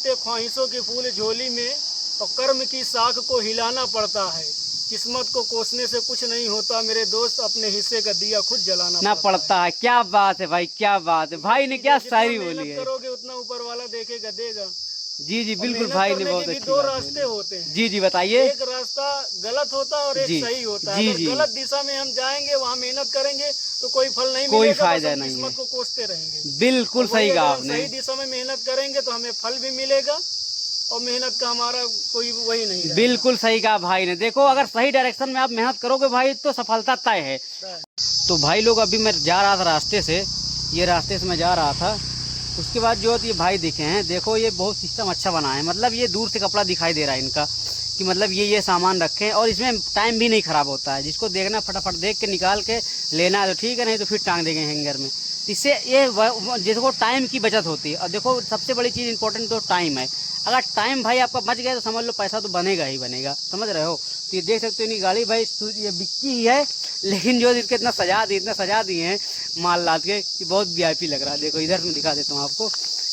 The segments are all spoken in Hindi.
खिलते ख्वाहिशों के फूल झोली में, और कर्म की साख को हिलाना पड़ता है। किस्मत को कोसने से कुछ नहीं होता मेरे दोस्त, अपने हिस्से का दिया खुद जलाना पड़ता है। क्या बात है भाई, क्या बात है भाई ने क्या शायरी बोली है। करोगे उतना ऊपर वाला देखेगा, देगा। जी जी बिल्कुल भाई ने बहुत अच्छी दो रास्ते होते हैं। जी जी बताइए। एक रास्ता गलत होता है और एक सही होता है। अगर गलत दिशा में हम जाएंगे, वहाँ मेहनत करेंगे तो कोई फल नहीं, कोई फायदा नहीं, किस्मत को कोसते रहेंगे। बिल्कुल सही कहा आपने। सही दिशा में मेहनत करेंगे तो हमें फल भी मिलेगा, और मेहनत का हमारा कोई वही नहीं रहेगा। बिल्कुल सही कहा भाई ने। देखो अगर सही डायरेक्शन में आप मेहनत करोगे भाई तो सफलता तय है। तो भाई लोग अभी मैं जा रहा था रास्ते से, ये रास्ते से मैं जा रहा था, उसके बाद जो ये भाई दिखे हैं, देखो ये बहुत सिस्टम अच्छा बना है। मतलब ये दूर से कपड़ा दिखाई दे रहा है इनका, कि मतलब ये सामान रखें, और इसमें टाइम भी नहीं खराब होता है। जिसको देखना फटाफट देख के निकाल के लेना है तो ठीक है, नहीं तो फिर टांग देंगे हैंगर में। इससे ये जिसको टाइम की बचत होती है। और देखो सबसे बड़ी चीज़ इंपॉर्टेंट तो टाइम है। अगर टाइम भाई आपका बच गया तो समझ लो पैसा तो बनेगा ही बनेगा, समझ रहे हो। तो ये देख सकते हो इनकी गाड़ी भाई ये बिक्की ही है, लेकिन जो इसके इतना सजा दिए हैं माल लाद के कि बहुत वीआईपी लग रहा है। देखो इधर मैं दिखा देता हूँ आपको,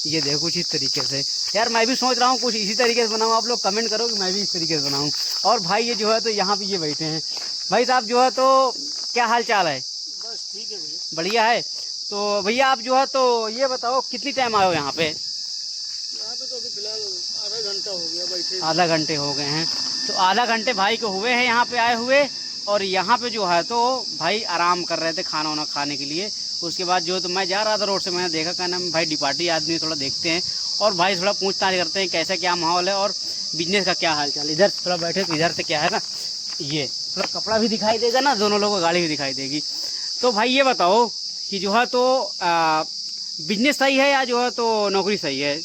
ये देखो कुछ इस तरीके से। यार मैं भी सोच रहा हूँ कुछ इसी तरीके से बनाऊँ, आप लोग कमेंट करो कि मैं भी इस तरीके से बनाऊँ। और भाई ये जो है तो यहाँ पे ये बैठे हैं भाई साहब, जो है तो क्या हाल चाल है? बस ठीक है भैया, बढ़िया है। तो भैया आप जो है तो ये बताओ कितनी टाइम आए हो यहाँ पे? यहाँ पे तो अभी फिलहाल आधा घंटा हो गया बैठे। आधा घंटे हो गए हैं। तो आधा घंटे भाई को हुए हैं यहाँ पे आए हुए, और यहाँ पे जो है तो भाई आराम कर रहे थे खाना वाना खाने के लिए। उसके बाद जो तो मैं जा रहा था रोड से, मैंने देखा क्या नाम भाई डिपार्टी आदमी, थोड़ा देखते हैं और भाई थोड़ा पूछताछ करते हैं कैसा क्या माहौल है और बिजनेस का क्या हाल चाल। इधर थोड़ा बैठे तो इधर से क्या है ना, ये थोड़ा कपड़ा भी दिखाई देगा ना, दोनों लोगों को गाड़ी भी दिखाई देगी। तो भाई ये बताओ कि जो है तो बिजनेस सही है या जो है तो नौकरी सही है?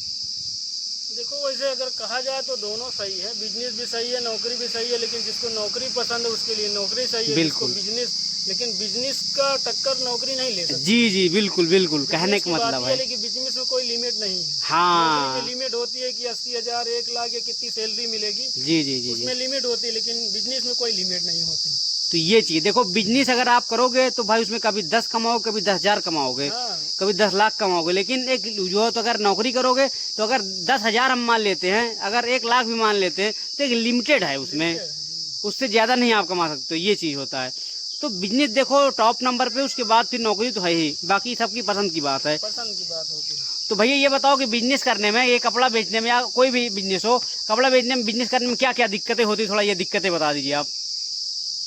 देखो वैसे अगर कहा जाए तो दोनों सही है, बिजनेस भी सही है, नौकरी भी सही है। लेकिन जिसको नौकरी पसंद है उसके लिए नौकरी सही है, बिल्कुल बिजनेस। लेकिन बिजनेस का टक्कर नौकरी नहीं ले सकती। जी जी बिल्कुल बिल्कुल, कहने का मतलब है। लेकिन बिजनेस में कोई लिमिट नहीं है। हाँ लिमिट होती है कि 80,000 1 लाख या कितनी सैलरी मिलेगी, जी जी जी उसमें लिमिट होती है। लेकिन बिजनेस में कोई लिमिट नहीं होती। तो ये चीज देखो, बिजनेस अगर आप करोगे तो भाई उसमें कभी 10 कमाओगे, कभी 10,000 कमाओगे, कभी 10 लाख कमाओगे। लेकिन एक जो है तो अगर नौकरी करोगे तो अगर 10,000 हम मान लेते हैं, अगर 1 लाख भी मान लेते हैं तो एक लिमिटेड है उसमें, उससे ज्यादा नहीं आप कमा सकते। ये चीज होता है। तो बिजनेस देखो टॉप नंबर पे, उसके बाद फिर नौकरी तो है ही, बाकी सबकी पसंद की बात है। पसंद की बात होती है। तो भैया ये बताओ कि बिजनेस करने में, ये कपड़ा बेचने में या कोई भी बिजनेस हो, कपड़ा बेचने में बिजनेस करने में क्या क्या दिक्कतें होती है, थोड़ा ये दिक्कतें बता दीजिए आप।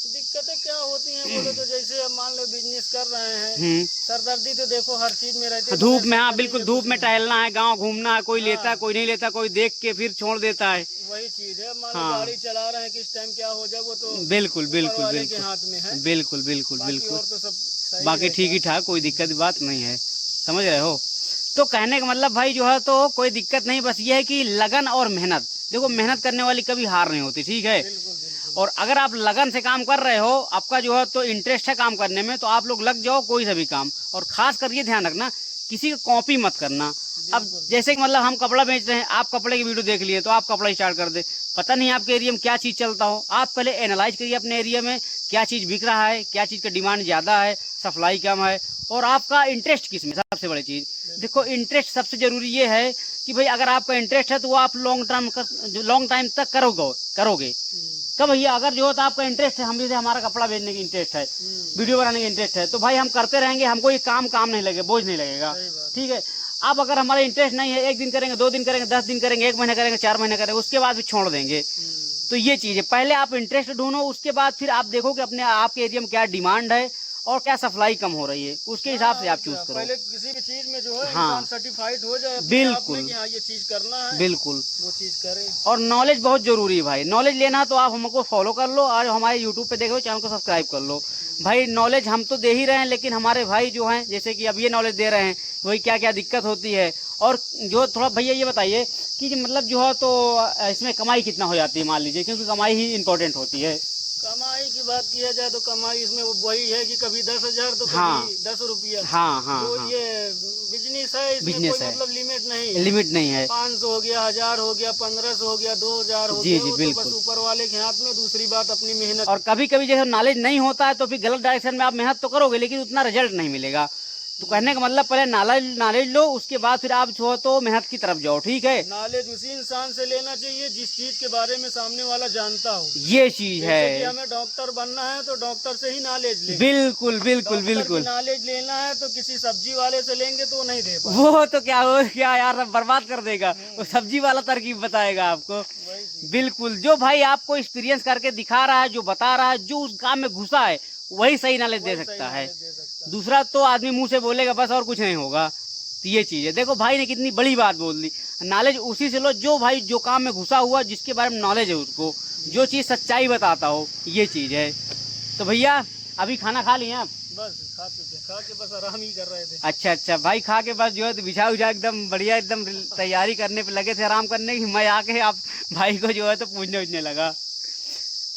दिक्कतें क्या होती हैं बोलो तो, जैसे अब मान लो बिजनेस कर रहे हैं, सरदर्दी तो देखो हर चीज में रहती है। धूप में, हाँ बिल्कुल, धूप में टहलना है, गांव घूमना है, कोई लेता है कोई नहीं लेता, कोई देख के फिर छोड़ देता है। वही चीज है, मान लो गाड़ी चला रहे हैं, किस टाइम क्या हो जाए वो तो बिल्कुल बिल्कुल बिल्कुल के हाथ में है। बिल्कुल बिल्कुल बिल्कुल, तो सब बाकी ठीक ही ठाक, कोई दिक्कत की बात नहीं है, समझ रहे हो। तो कहने का मतलब भाई जो है तो कोई दिक्कत नहीं, बस ये है कि लगन और मेहनत। देखो मेहनत करने वाली कभी हार नहीं होती, ठीक है। और अगर आप लगन से काम कर रहे हो, आपका जो है तो इंटरेस्ट है काम करने में, तो आप लोग लग जाओ कोई सा भी काम। और खास कर ये ध्यान रखना, किसी का कॉपी मत करना। अब जैसे कि मतलब हम कपड़ा बेच रहे हैं, आप कपड़े की वीडियो देख लिए तो आप कपड़ा स्टार्ट कर दे, पता नहीं आपके एरिया में क्या चीज़ चलता हो। आप पहले एनालाइज करिए अपने एरिया में क्या चीज़ बिक रहा है, क्या चीज़ का डिमांड ज़्यादा है, सप्लाई कम है, और आपका इंटरेस्ट किस में। सबसे बड़ी चीज़ देखो, इंटरेस्ट सबसे जरूरी ये है कि भाई अगर आपका इंटरेस्ट है तो वो आप लॉन्ग टाइम तक करोगे। कब भैया अगर जो होता आपका इंटरेस्ट है, हम जैसे हमारा कपड़ा बेचने की इंटरेस्ट है, वीडियो बनाने की इंटरेस्ट है, तो भाई हम करते रहेंगे, हमको ये काम नहीं लगे, बोझ नहीं लगेगा, ठीक है। अब अगर हमारा इंटरेस्ट नहीं है, 1 दिन करेंगे, 2 दिन करेंगे, 10 दिन करेंगे, 1 महीना करेंगे, 4 महीने करेंगे, उसके बाद भी छोड़ देंगे। तो ये चीज़ है, पहले आप इंटरेस्ट ढूंढो, उसके बाद फिर आप देखो कि अपने आपके एरिया में क्या डिमांड है और क्या सप्लाई कम हो रही है, उसके हिसाब से आप चूज करो। पहले किसी भी चीज में जो है हाँ सर्टिफाइड हो जाए, बिल्कुल हाँ ये चीज करना है, बिल्कुल वो चीज करें। और नॉलेज बहुत जरूरी है भाई। नॉलेज लेना तो आप हमको फॉलो कर लो, और हमारे यूट्यूब पे देखो, चैनल को सब्सक्राइब कर लो भाई। नॉलेज हम तो दे ही रहे हैं, लेकिन हमारे भाई जो हैं, जैसे कि अब ये नॉलेज दे रहे हैं, वही क्या क्या दिक्कत होती है। और जो थोड़ा भैया ये बताइए कि मतलब जो है तो इसमें कमाई कितना हो जाती है, मान लीजिए, क्योंकि कमाई ही इम्पोर्टेंट होती है। कमाई की बात किया जाए तो कमाई इसमें वही है कि कभी 10,000 तो कभी 10 रुपया। तो ये बिजनेस है, इसमें कोई मतलब लिमिट नहीं है। 500 हो गया, 1000 हो गया, 1500 हो गया, 2000 हो गया, जी बिल्कुल, बस ऊपर वाले के हाथ में। दूसरी बात अपनी मेहनत। और कभी कभी जैसे नॉलेज नहीं होता है तो फिर गलत डायरेक्शन में आप मेहनत तो करोगे, लेकिन उतना रिजल्ट नहीं मिलेगा। तो कहने का मतलब पहले नॉलेज लो, उसके बाद फिर आप जो है तो मेहनत की तरफ जाओ। ठीक है, नॉलेज उसी इंसान से लेना चाहिए जिस चीज के बारे में सामने वाला जानता हो। ये चीज है, हमें डॉक्टर बनना है तो डॉक्टर से ही नॉलेज ले। बिल्कुल बिल्कुल बिल्कुल। नॉलेज लेना है तो किसी सब्जी वाले से लेंगे तो नहीं दे पाएगा। वो तो क्या यार बर्बाद कर देगा, वो सब्जी वाला तरकीब बताएगा आपको। बिल्कुल, जो भाई आपको एक्सपीरियंस करके दिखा रहा है, जो बता रहा है, जो उस काम में घुसा है, वही सही नॉलेज दे सकता है। दूसरा तो आदमी मुंह से बोलेगा बस, और कुछ नहीं होगा। तो ये चीज है। देखो भाई ने कितनी बड़ी बात बोल दी, नॉलेज उसी से लो जो भाई जो काम में घुसा हुआ, जिसके बारे में नॉलेज है उसको, जो चीज सच्चाई बताता हो, ये चीज है। तो भैया अभी खाना खा लिए आप? बस खा के बस आराम ही कर रहे थे। अच्छा, भाई खा के बस जो है बिछा उछा एकदम बढ़िया, एकदम तैयारी करने पे लगे थे आराम करने की। मैं आके आप भाई को जो है तो पूछने लगा।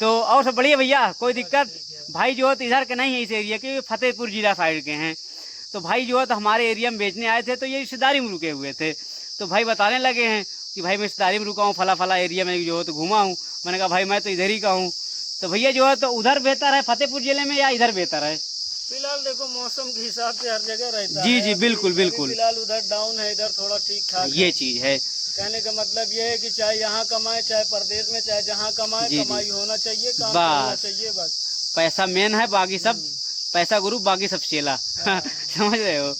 तो और सब बढ़िया भैया, कोई दिक्कत? भाई जो है तो इधर के नहीं है इस एरिया के, फतेहपुर जिला साइड के हैं। तो भाई जो है तो हमारे एरिया में बेचने आए थे, तो ये रिश्तेदारी में रुके हुए थे। तो भाई बताने लगे हैं कि भाई मैं रिश्तेदारी में रुका हूँ, फला एरिया में जो है तो घूमा हूँ। मैंने कहा भाई मैं तो इधर ही का हूँ। तो भैया जो है तो उधर बेहतर है फतेहपुर जिले में या इधर बेहतर है? फिलहाल देखो मौसम के हिसाब से हर जगह रहता है। जी जी बिल्कुल बिल्कुल। फिलहाल उधर डाउन है, इधर थोड़ा ठीक ठाक। ये चीज है, कहने का मतलब ये है कि चाहे यहाँ कमाए, चाहे प्रदेश में, चाहे जहाँ कमाए, कमाई होना चाहिए, काम करना चाहिए, बस पैसा मेन है, बाकी सब पैसा गुरु, बाकी सब चेला। समझ रहे हो?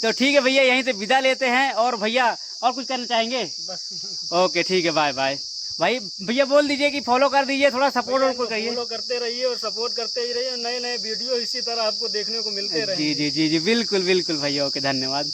तो ठीक है भैया, यहीं से विदा लेते हैं। और भैया और कुछ करना चाहेंगे? बस ओके ठीक है, बाय बाय। भाई भैया बोल दीजिए कि फॉलो कर दीजिए, थोड़ा सपोर्ट और करिए। फॉलो करते रहिए और सपोर्ट करते ही रहिए, नए वीडियो इसी तरह आपको देखने को मिलते रहे। जी बिल्कुल बिल्कुल भैया, ओके धन्यवाद।